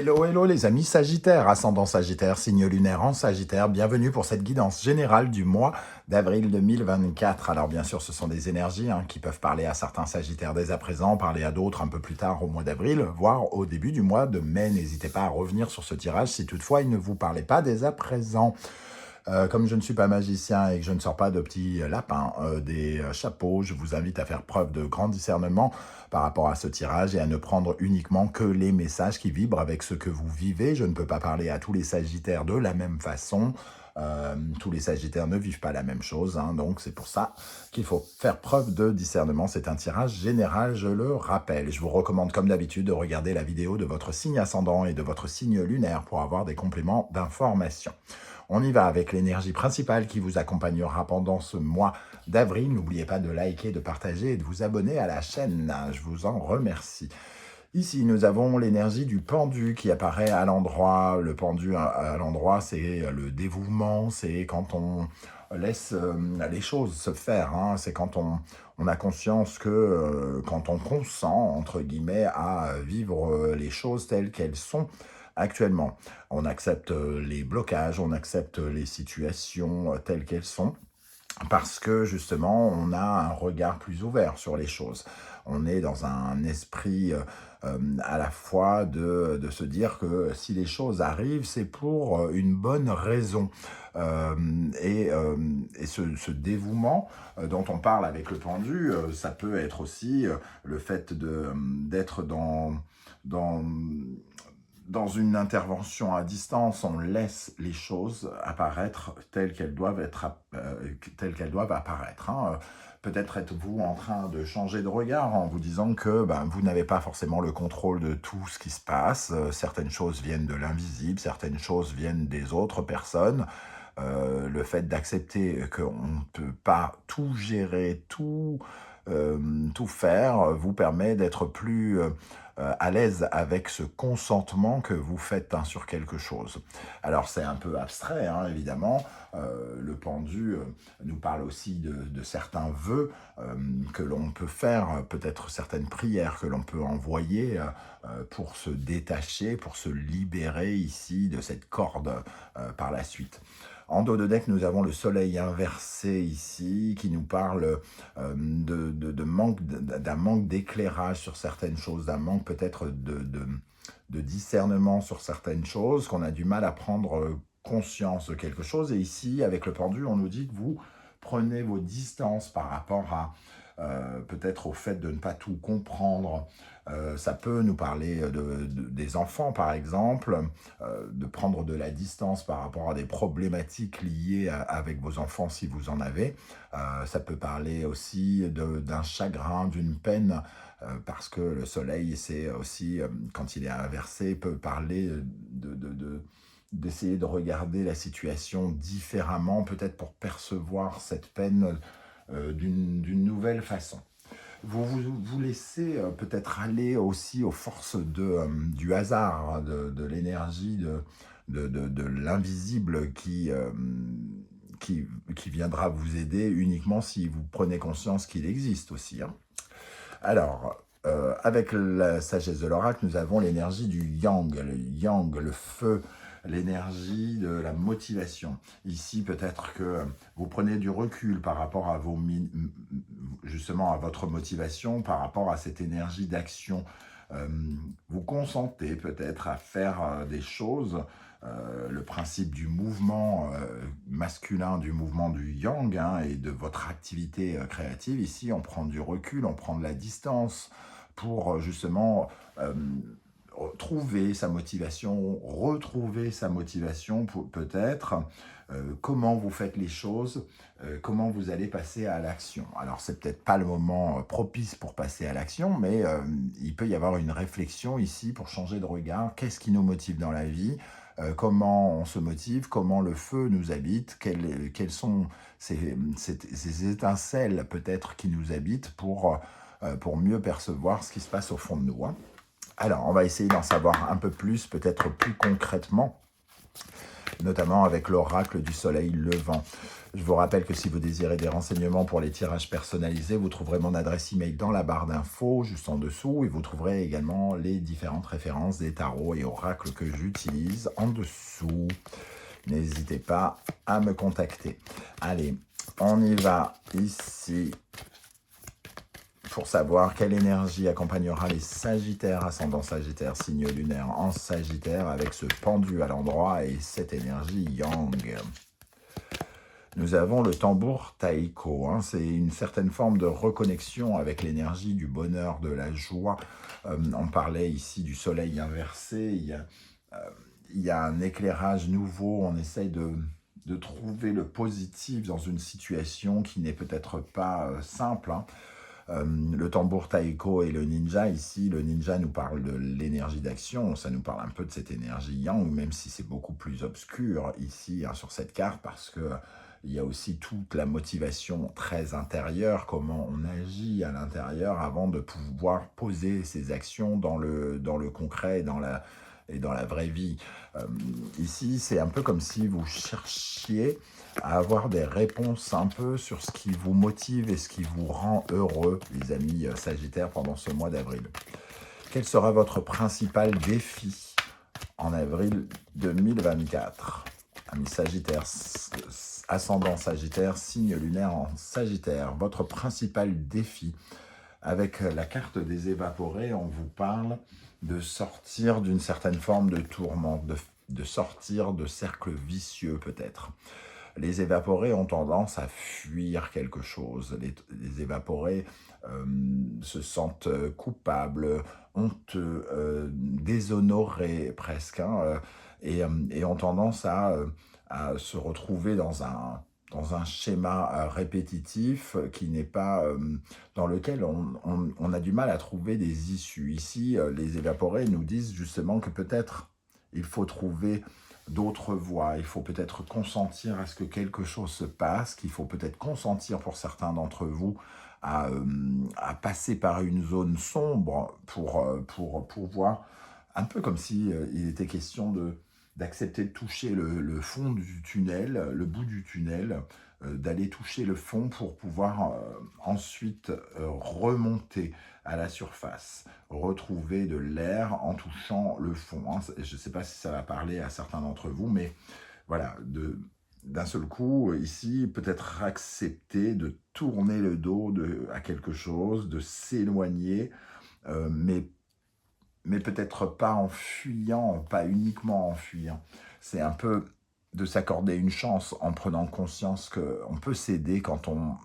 Hello, hello les amis Sagittaires, ascendant Sagittaire, signe lunaire en Sagittaire, bienvenue pour cette guidance générale du mois d'avril 2024. Alors bien sûr ce sont des énergies qui peuvent parler à certains Sagittaires dès à présent, parler à d'autres un peu plus tard au mois d'avril, voire au début du mois de mai. N'hésitez pas à revenir sur ce tirage si toutefois il ne vous parlait pas dès à présent. Comme je ne suis pas magicien et que je ne sors pas de petits lapins des chapeaux, je vous invite à faire preuve de grand discernement par rapport à ce tirage et à ne prendre uniquement que les messages qui vibrent avec ce que vous vivez. Je ne peux pas parler à tous les Sagittaires de la même façon. Tous les Sagittaires ne vivent pas la même chose, donc c'est pour ça qu'il faut faire preuve de discernement. C'est un tirage général, je le rappelle. Je vous recommande comme d'habitude de regarder la vidéo de votre signe ascendant et de votre signe lunaire pour avoir des compléments d'information. On y va avec l'énergie principale qui vous accompagnera pendant ce mois d'avril. N'oubliez pas de liker, de partager et de vous abonner à la chaîne. Je vous en remercie. Ici, nous avons l'énergie du pendu qui apparaît à l'endroit. Le pendu à l'endroit, c'est le dévouement, c'est quand on laisse les choses se faire. C'est quand on a conscience que quand on consent, entre guillemets, à vivre les choses telles qu'elles sont, actuellement, on accepte les blocages, on accepte les situations telles qu'elles sont, parce que justement, on a un regard plus ouvert sur les choses. On est dans un esprit à la fois de se dire que si les choses arrivent, c'est pour une bonne raison. Et ce dévouement dont on parle avec le pendu, ça peut être aussi le fait d'être dans une intervention à distance, on laisse les choses apparaître telles qu'elles doivent apparaître. Peut-être êtes-vous en train de changer de regard en vous disant que vous n'avez pas forcément le contrôle de tout ce qui se passe. Certaines choses viennent de l'invisible, certaines choses viennent des autres personnes. Le fait d'accepter qu'on ne peut pas tout gérer, tout faire, vous permet d'être plus à l'aise avec ce consentement que vous faites sur quelque chose. Alors c'est un peu abstrait, évidemment. Le pendu nous parle aussi de certains vœux que l'on peut faire, peut-être certaines prières que l'on peut envoyer pour se détacher, pour se libérer ici de cette corde par la suite. En dos de deck, nous avons le soleil inversé ici, qui nous parle d'un manque d'éclairage sur certaines choses, d'un manque peut-être de discernement sur certaines choses, qu'on a du mal à prendre conscience de quelque chose. Et ici, avec le pendu, on nous dit que vous prenez vos distances par rapport à peut-être au fait de ne pas tout comprendre. Ça peut nous parler des enfants, par exemple, de prendre de la distance par rapport à des problématiques liées avec vos enfants, si vous en avez. Ça peut parler aussi d'un chagrin, d'une peine, parce que le soleil, c'est aussi, quand il est inversé, peut parler d'essayer de regarder la situation différemment, peut-être pour percevoir cette peine d'une nouvelle façon. Vous laissez peut-être aller aussi aux forces du hasard, de l'énergie, de l'invisible qui viendra vous aider uniquement si vous prenez conscience qu'il existe aussi. Alors, avec la sagesse de l'oracle, nous avons l'énergie du yang. Le yang, le feu, l'énergie de la motivation. Ici, peut-être que vous prenez du recul par rapport à justement à votre motivation, par rapport à cette énergie d'action. Vous consentez peut-être à faire des choses. Le principe du mouvement masculin, du mouvement du yang et de votre activité créative. Ici, on prend du recul, on prend de la distance pour justement trouver sa motivation, retrouver sa motivation peut-être, comment vous faites les choses, comment vous allez passer à l'action. Alors c'est peut-être pas le moment propice pour passer à l'action, mais il peut y avoir une réflexion ici pour changer de regard. Qu'est-ce qui nous motive dans la vie ? Comment on se motive, comment le feu nous habite, quelles sont ces étincelles peut-être qui nous habitent pour mieux percevoir ce qui se passe au fond de nous. Alors, on va essayer d'en savoir un peu plus, peut-être plus concrètement, notamment avec l'oracle du soleil levant. Je vous rappelle que si vous désirez des renseignements pour les tirages personnalisés, vous trouverez mon adresse email dans la barre d'infos, juste en dessous, et vous trouverez également les différentes références des tarots et oracles que j'utilise en dessous. N'hésitez pas à me contacter. Allez, on y va ici pour savoir quelle énergie accompagnera les Sagittaires, ascendant Sagittaire, signe lunaire en Sagittaire, avec ce pendu à l'endroit et cette énergie Yang. Nous avons le tambour taiko, hein, c'est une certaine forme de reconnexion avec l'énergie du bonheur, de la joie. On parlait ici du soleil inversé, il y a un éclairage nouveau, on essaye de trouver le positif dans une situation qui n'est peut-être pas simple, hein. Le tambour taiko et le ninja, ici, le ninja nous parle de l'énergie d'action, ça nous parle un peu de cette énergie yang, même si c'est beaucoup plus obscur ici, hein, sur cette carte, parce que il y a aussi toute la motivation très intérieure, comment on agit à l'intérieur avant de pouvoir poser ses actions dans le concret et dans la vraie vie. Ici, c'est un peu comme si vous cherchiez à avoir des réponses un peu sur ce qui vous motive et ce qui vous rend heureux, les amis Sagittaires, pendant ce mois d'avril. Quel sera votre principal défi en avril 2024 ? Amis Sagittaires, ascendant Sagittaire, signe lunaire en Sagittaire, votre principal défi. Avec la carte des évaporés, on vous parle de sortir d'une certaine forme de tourment, de sortir de cercles vicieux peut-être. Les évaporés ont tendance à fuir quelque chose. Les évaporés se sentent coupables, honteux, déshonorés presque, hein, et ont tendance à se retrouver dans un schéma répétitif qui n'est pas dans lequel on a du mal à trouver des issues. Ici, les évaporés nous disent justement que peut-être il faut trouver d'autres voies, il faut peut-être consentir à ce que quelque chose se passe, qu'il faut peut-être consentir pour certains d'entre vous à passer par une zone sombre pour pouvoir, un peu comme si il était question d'accepter de toucher le fond du tunnel, le bout du tunnel, d'aller toucher le fond pour pouvoir ensuite remonter à la surface, retrouver de l'air en touchant le fond, hein. Je ne sais pas si ça va parler à certains d'entre vous, mais voilà, d'un seul coup, ici, peut-être accepter de tourner le dos à quelque chose, de s'éloigner, mais peut-être pas en fuyant, pas uniquement en fuyant. C'est un peu de s'accorder une chance en prenant conscience qu'on peut s'aider quand on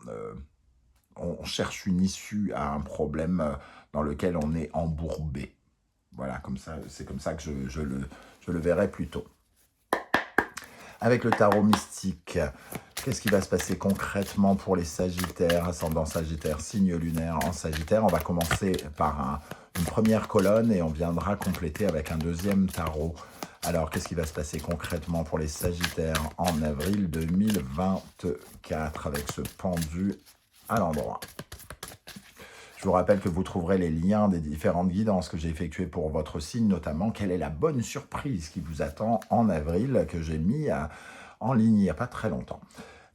cherche une issue à un problème dans lequel on est embourbé. Voilà, comme ça, c'est comme ça que je le verrai plutôt. Avec le tarot mystique, qu'est-ce qui va se passer concrètement pour les Sagittaires, ascendant Sagittaire, signe lunaire en Sagittaire? On va commencer par une première colonne et on viendra compléter avec un deuxième tarot. Alors, qu'est-ce qui va se passer concrètement pour les Sagittaires en avril 2024 avec ce pendu à l'endroit? Je vous rappelle que vous trouverez les liens des différentes guidances que j'ai effectuées pour votre signe, notamment quelle est la bonne surprise qui vous attend en avril, que j'ai mis en ligne il n'y a pas très longtemps.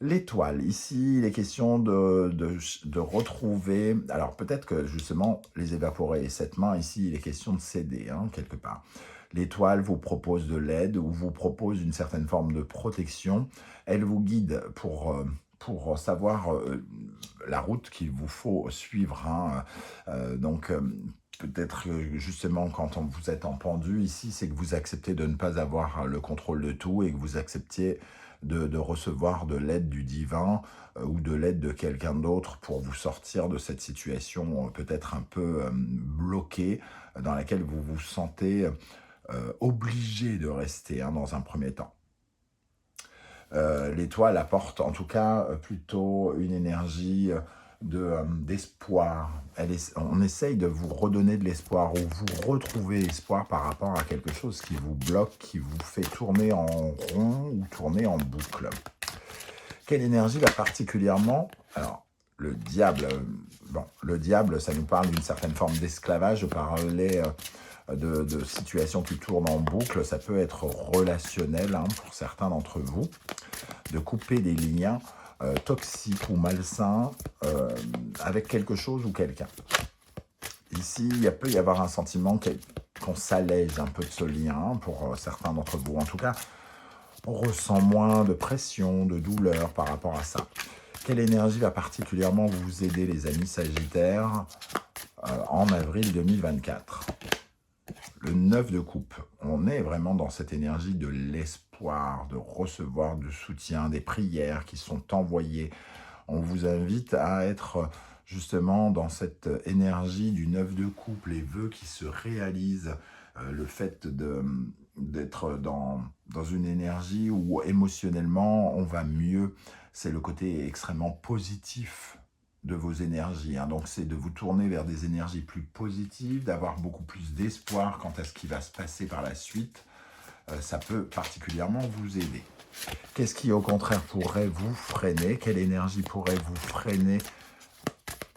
L'étoile, ici, il est question de retrouver, alors peut-être que justement, les évaporés et cette main, ici, il est question de céder, hein, quelque part. L'étoile vous propose de l'aide ou vous propose une certaine forme de protection. Elle vous guide pour savoir la route qu'il vous faut suivre, hein. Donc, peut-être justement quand vous êtes en pendu ici, c'est que vous acceptez de ne pas avoir le contrôle de tout et que vous acceptiez de recevoir de l'aide du divin ou de l'aide de quelqu'un d'autre pour vous sortir de cette situation peut-être un peu bloquée dans laquelle vous vous sentez obligé de rester, hein, dans un premier temps. L'étoile apporte en tout cas plutôt une énergie d'espoir. On essaye de vous redonner de l'espoir ou vous retrouver espoir par rapport à quelque chose qui vous bloque, qui vous fait tourner en rond ou tourner en boucle. Quelle énergie va particulièrement... Alors, le diable, ça nous parle d'une certaine forme d'esclavage. Je parlais de situations qui tournent en boucle. Ça peut être relationnel pour certains d'entre vous, de couper des liens toxiques ou malsains avec quelque chose ou quelqu'un. Ici, il peut y avoir un sentiment qu'on s'allège un peu de ce lien pour certains d'entre vous. En tout cas, on ressent moins de pression, de douleur par rapport à ça. Quelle énergie va particulièrement vous aider, les amis Sagittaires, en avril 2024 ? Le 9 de coupe. On est vraiment dans cette énergie de l'espoir, de recevoir du soutien, des prières qui sont envoyées. On vous invite à être justement dans cette énergie du 9 de coupe, les vœux qui se réalisent, le fait d'être dans une énergie où émotionnellement on va mieux. C'est le côté extrêmement positif de vos énergies. Donc c'est de vous tourner vers des énergies plus positives, d'avoir beaucoup plus d'espoir quant à ce qui va se passer par la suite. Ça peut particulièrement vous aider. Qu'est-ce qui au contraire pourrait vous freiner? Quelle énergie pourrait vous freiner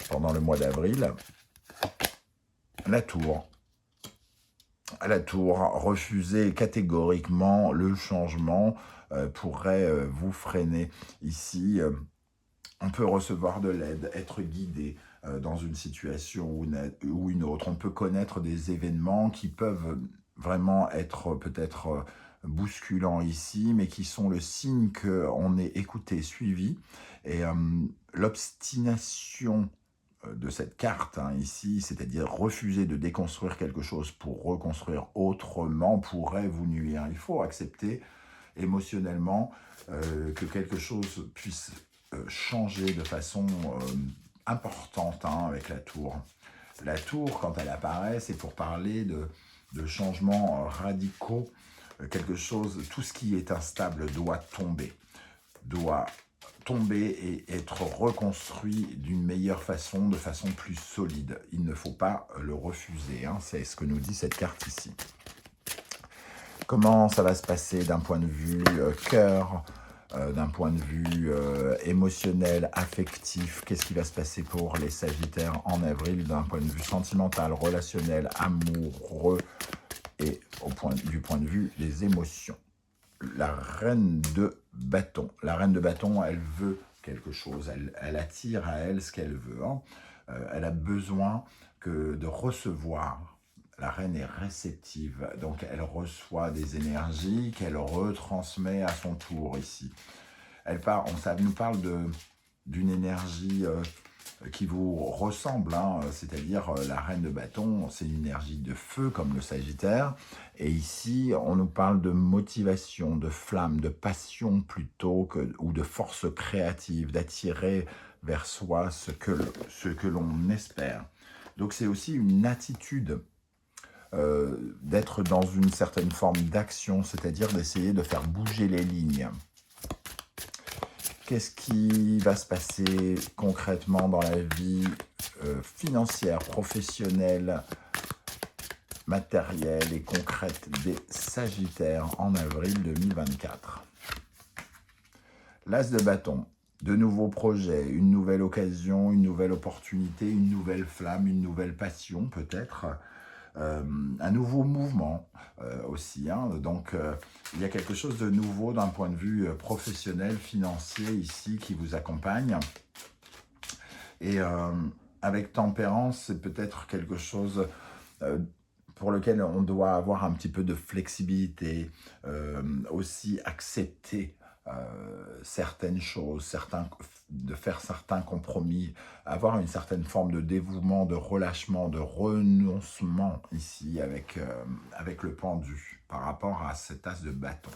pendant le mois d'avril? La tour. La tour, refuser catégoriquement le changement pourrait vous freiner. Ici, on peut recevoir de l'aide, être guidé dans une situation ou une autre. On peut connaître des événements qui peuvent vraiment être peut-être bousculants ici, mais qui sont le signe qu'on est écouté, suivi. Et l'obstination de cette carte ici, c'est-à-dire refuser de déconstruire quelque chose pour reconstruire autrement, pourrait vous nuire. Il faut accepter émotionnellement que quelque chose puisse changer de façon importante avec la tour. La tour, quand elle apparaît, c'est pour parler de changements radicaux. Quelque chose, tout ce qui est instable doit tomber et être reconstruit d'une meilleure façon, de façon plus solide. Il ne faut pas le refuser, c'est ce que nous dit cette carte ici. Comment ça va se passer d'un point de vue cœur, d'un point de vue émotionnel, affectif? Qu'est-ce qui va se passer pour les Sagittaires en avril d'un point de vue sentimental, relationnel, amoureux et du point de vue des émotions? La reine de bâton. La reine de bâton, elle veut quelque chose. Elle attire à elle ce qu'elle veut. Elle a besoin de recevoir. La reine est réceptive. Donc, elle reçoit des énergies qu'elle retransmet à son tour ici. Ça nous parle d'une énergie qui vous ressemble, c'est-à-dire la reine de bâton, c'est une énergie de feu comme le Sagittaire, et ici on nous parle de motivation, de flamme, de passion plutôt ou de force créative, d'attirer vers soi ce que l'on espère. Donc c'est aussi une attitude d'être dans une certaine forme d'action, c'est-à-dire d'essayer de faire bouger les lignes. Qu'est-ce qui va se passer concrètement dans la vie financière, professionnelle, matérielle et concrète des Sagittaires en avril 2024? L'As de bâton, de nouveaux projets, une nouvelle occasion, une nouvelle opportunité, une nouvelle flamme, une nouvelle passion peut-être, un nouveau mouvement aussi. Donc, il y a quelque chose de nouveau d'un point de vue professionnel, financier ici qui vous accompagne. Et avec tempérance, c'est peut-être quelque chose pour lequel on doit avoir un petit peu de flexibilité, aussi accepter certaines choses, de faire certains compromis, avoir une certaine forme de dévouement, de relâchement, de renoncement ici avec le pendu par rapport à cet as de bâton.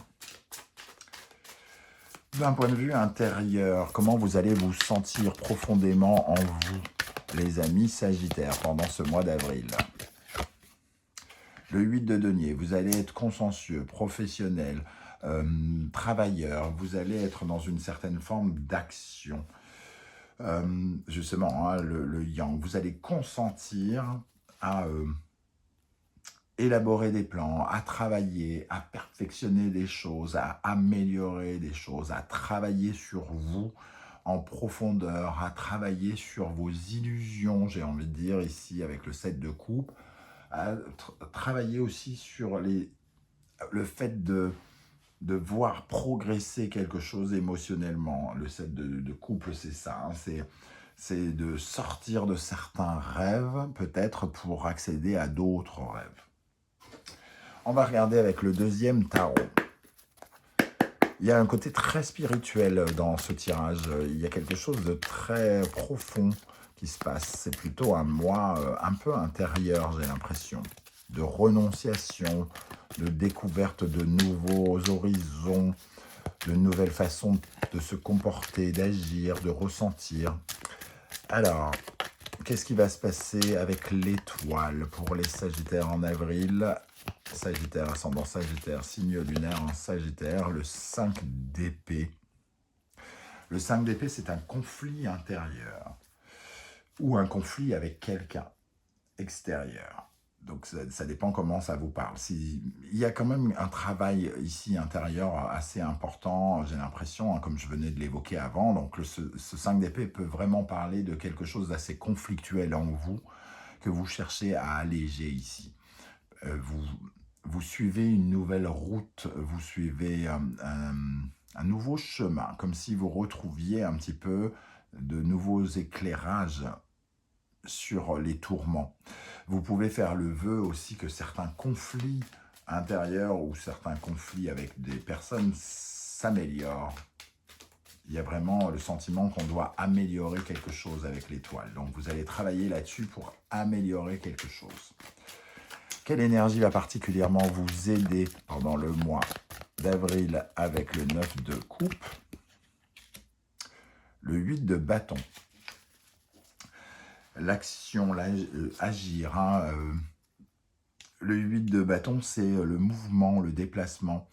D'un point de vue intérieur, comment vous allez vous sentir profondément en vous, les amis Sagittaires, pendant ce mois d'avril? Le 8 de denier, vous allez être consciencieux, professionnel, travailleur, vous allez être dans une certaine forme d'action. Justement, le yang, vous allez consentir à élaborer des plans, à travailler, à perfectionner des choses, à améliorer des choses, à travailler sur vous en profondeur, à travailler sur vos illusions, j'ai envie de dire ici avec le 7 de coupe, travailler aussi sur le fait de voir progresser quelque chose émotionnellement. Le set de couple, c'est ça, hein, c'est de sortir de certains rêves, peut-être pour accéder à d'autres rêves. On va regarder avec le deuxième tarot. Il y a un côté très spirituel dans ce tirage. Il y a quelque chose de très profond qui se passe. C'est plutôt un moi un peu intérieur, j'ai l'impression. De renonciation, de découverte de nouveaux horizons, de nouvelles façons de se comporter, d'agir, de ressentir. Alors, qu'est-ce qui va se passer avec l'étoile pour les Sagittaires en avril? Sagittaire, ascendant Sagittaire, signe lunaire en Sagittaire, le 5 d'épée. Le 5 d'épée, c'est un conflit intérieur ou un conflit avec quelqu'un extérieur. Donc ça dépend comment ça vous parle. Il y a quand même un travail ici intérieur assez important, j'ai l'impression, hein, comme je venais de l'évoquer avant. Donc ce 5 d'épée peut vraiment parler de quelque chose d'assez conflictuel en vous, que vous cherchez à alléger ici. Vous suivez une nouvelle route, vous suivez un nouveau chemin, comme si vous retrouviez un petit peu de nouveaux éclairages sur les tourments. Vous pouvez faire le vœu aussi que certains conflits intérieurs ou certains conflits avec des personnes s'améliorent. Il y a vraiment le sentiment qu'on doit améliorer quelque chose avec l'étoile. Donc vous allez travailler là-dessus pour améliorer quelque chose. Quelle énergie va particulièrement vous aider pendant le mois d'avril avec le 9 de coupe? Le 8 de bâton. L'action, agir. Hein, le 8 de bâton, c'est le mouvement, le déplacement.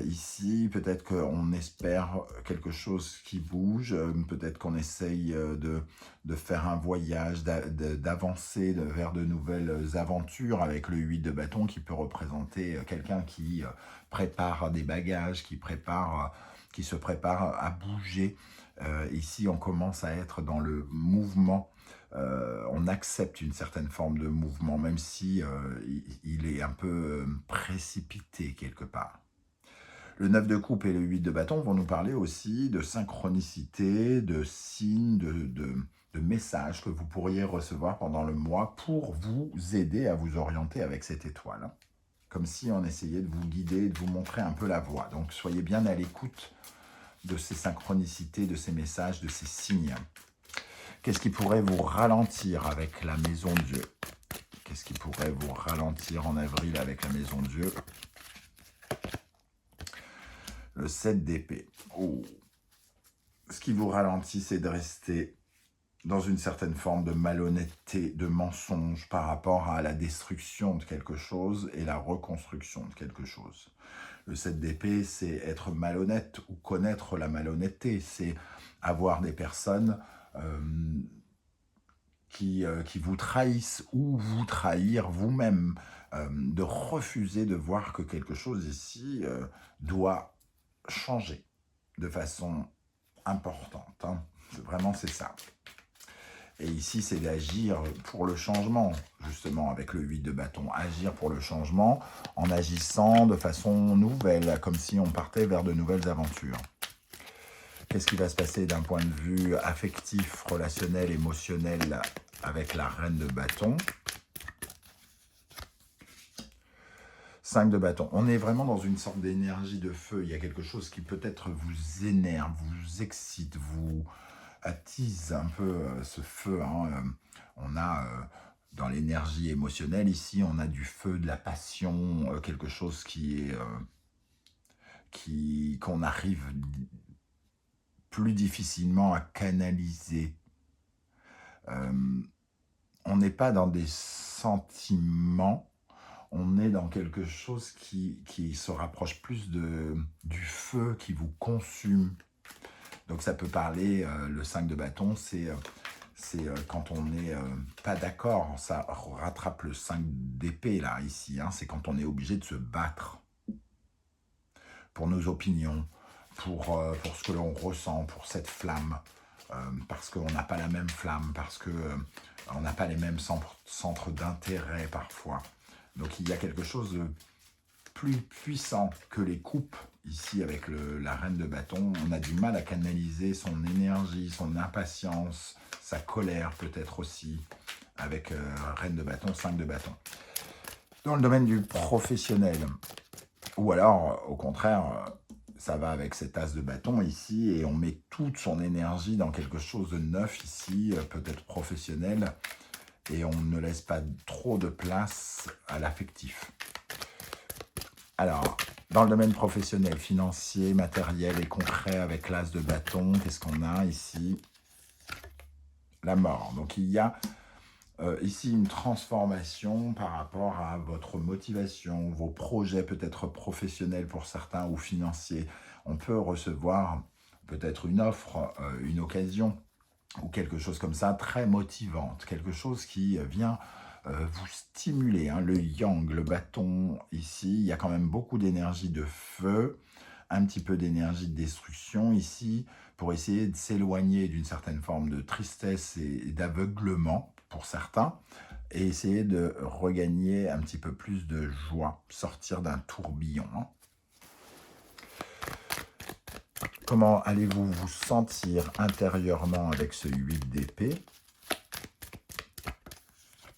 Ici, peut-être qu'on espère quelque chose qui bouge, peut-être qu'on essaye de faire un voyage, d'avancer vers de nouvelles aventures avec le 8 de bâton qui peut représenter quelqu'un qui prépare des bagages, qui se prépare à bouger. Ici, on commence à être dans le mouvement. On accepte une certaine forme de mouvement, même si il est un peu précipité quelque part. Le 9 de coupe et le 8 de bâton vont nous parler aussi de synchronicité, de signes, de messages que vous pourriez recevoir pendant le mois pour vous aider à vous orienter avec cette étoile. Comme si on essayait de vous guider, de vous montrer un peu la voie. Donc soyez bien à l'écoute de ces synchronicités, de ces messages, de ces signes. Qu'est-ce qui pourrait vous ralentir avec la Maison Dieu? Qu'est-ce qui pourrait vous ralentir en avril avec la Maison Dieu? Le 7 d'épée. Oh. Ce qui vous ralentit, c'est de rester dans une certaine forme de malhonnêteté, de mensonge par rapport à la destruction de quelque chose et la reconstruction de quelque chose. Le 7 d'épée, c'est être malhonnête ou connaître la malhonnêteté. C'est avoir des personnes qui vous trahissent ou vous trahir vous-même. De refuser de voir que quelque chose ici doit changer de façon importante. Hein. Vraiment, c'est ça. Et ici, c'est d'agir pour le changement, justement, avec le 8 de bâton. Agir pour le changement en agissant de façon nouvelle, comme si on partait vers de nouvelles aventures. Qu'est-ce qui va se passer d'un point de vue affectif, relationnel, émotionnel avec la reine de bâton? 5 de bâton. On est vraiment dans une sorte d'énergie de feu. Il y a quelque chose qui peut-être vous énerve, vous excite, vous attise un peu ce feu. Hein. On a dans l'énergie émotionnelle ici, on a du feu, de la passion, quelque chose qu'on arrive plus difficilement à canaliser. On n'est pas dans des sentiments. On est dans quelque chose qui se rapproche plus du feu qui vous consume. Donc ça peut parler, le 5 de bâton, c'est quand on n'est pas d'accord. Ça rattrape le 5 d'épée, là, ici. Hein, c'est quand on est obligé de se battre pour nos opinions, pour ce que l'on ressent, pour cette flamme. parce qu'on n'a pas la même flamme, parce que on n'a pas les mêmes centres d'intérêt parfois. Donc il y a quelque chose de plus puissant que les coupes. Ici, avec la reine de bâton, on a du mal à canaliser son énergie, son impatience, sa colère peut-être aussi, avec reine de bâton, 5 de bâton. Dans le domaine du professionnel, ou alors, au contraire, ça va avec cet as de bâton ici, et on met toute son énergie dans quelque chose de neuf ici, peut-être professionnel, et on ne laisse pas trop de place à l'affectif. Alors, dans le domaine professionnel, financier, matériel et concret, avec l'as de bâton, qu'est-ce qu'on a ici? La mort. Donc, il y a ici une transformation par rapport à votre motivation, vos projets peut-être professionnels pour certains ou financiers. On peut recevoir peut-être une offre, une occasion ou quelque chose comme ça, très motivante, quelque chose qui vient vous stimuler, hein. Le yang, le bâton, ici, il y a quand même beaucoup d'énergie de feu, un petit peu d'énergie de destruction ici, pour essayer de s'éloigner d'une certaine forme de tristesse et d'aveuglement pour certains, et essayer de regagner un petit peu plus de joie, sortir d'un tourbillon, hein. Comment allez-vous vous sentir intérieurement avec ce 8 d'épée?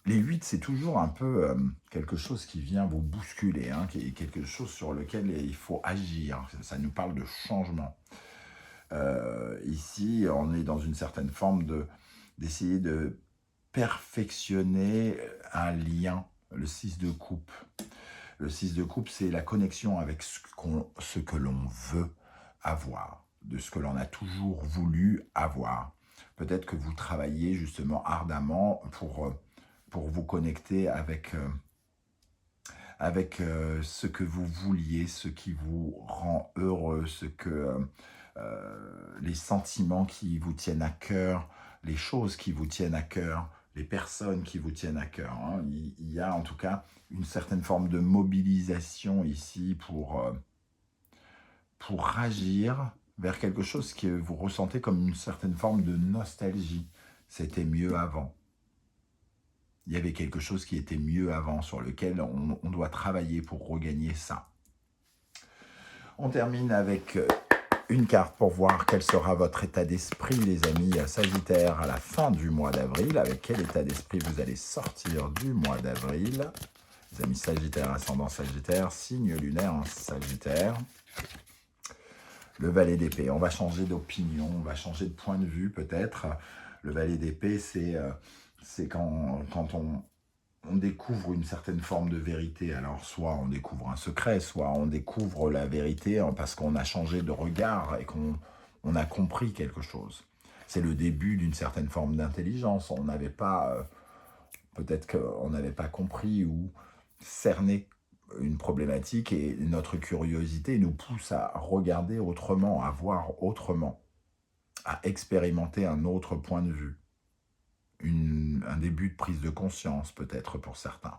Les 8, c'est toujours un peu quelque chose qui vient vous bousculer, hein, qui est quelque chose sur lequel il faut agir. Ça nous parle de changement. Ici, on est dans une certaine forme d'essayer de perfectionner un lien, le 6 de coupe. Le 6 de coupe, c'est la connexion avec ce que l'on veut avoir, de ce que l'on a toujours voulu avoir. Peut-être que vous travaillez justement ardemment pour vous connecter avec ce que vous vouliez, ce qui vous rend heureux, les sentiments qui vous tiennent à cœur, les choses qui vous tiennent à cœur, les personnes qui vous tiennent à cœur, hein. Il y a en tout cas une certaine forme de mobilisation ici pour agir vers quelque chose que vous ressentez comme une certaine forme de nostalgie. C'était mieux avant. Il y avait quelque chose qui était mieux avant, sur lequel on doit travailler pour regagner ça. On termine avec une carte pour voir quel sera votre état d'esprit, les amis Sagittaires, à la fin du mois d'avril. Avec quel état d'esprit vous allez sortir du mois d'avril? Les amis Sagittaires, ascendant Sagittaire, signe lunaire en Sagittaire. Le valet d'épée, on va changer d'opinion, on va changer de point de vue peut-être. Le valet d'épée, c'est quand on découvre une certaine forme de vérité. Alors, soit on découvre un secret, soit on découvre la vérité parce qu'on a changé de regard et qu'on a compris quelque chose. C'est le début d'une certaine forme d'intelligence. On n'avait pas, peut-être qu'on n'avait pas compris ou cerné une problématique, et notre curiosité nous pousse à regarder autrement, à voir autrement, à expérimenter un autre point de vue. Un début de prise de conscience peut-être pour certains.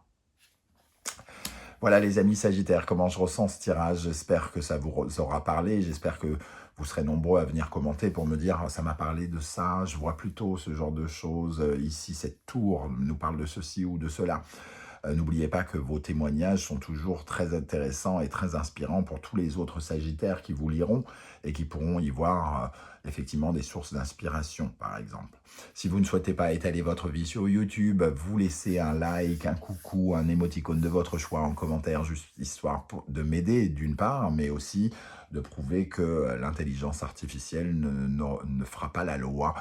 Voilà les amis Sagittaires, comment je ressens ce tirage. J'espère que ça vous aura parlé, j'espère que vous serez nombreux à venir commenter pour me dire « ça m'a parlé de ça, je vois plutôt ce genre de choses, ici cette tour nous parle de ceci ou de cela ». N'oubliez pas que vos témoignages sont toujours très intéressants et très inspirants pour tous les autres Sagittaires qui vous liront et qui pourront y voir effectivement des sources d'inspiration, par exemple. Si vous ne souhaitez pas étaler votre vie sur YouTube, vous laissez un like, un coucou, un émoticône de votre choix en commentaire, juste histoire de m'aider d'une part, mais aussi de prouver que l'intelligence artificielle ne fera pas la loi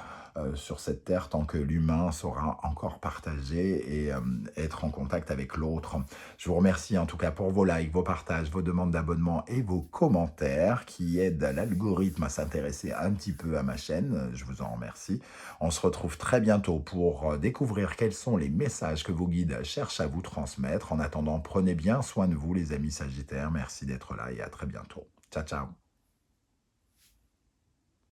sur cette terre tant que l'humain saura encore partager et être en contact avec l'autre. Je vous remercie en tout cas pour vos likes, vos partages, vos demandes d'abonnement et vos commentaires qui aident l'algorithme à s'intéresser un petit peu à ma chaîne. Je vous en remercie. On se retrouve très bientôt pour découvrir quels sont les messages que vos guides cherchent à vous transmettre. En attendant, prenez bien soin de vous les amis Sagittaires. Merci d'être là et à très bientôt. Ciao, ciao.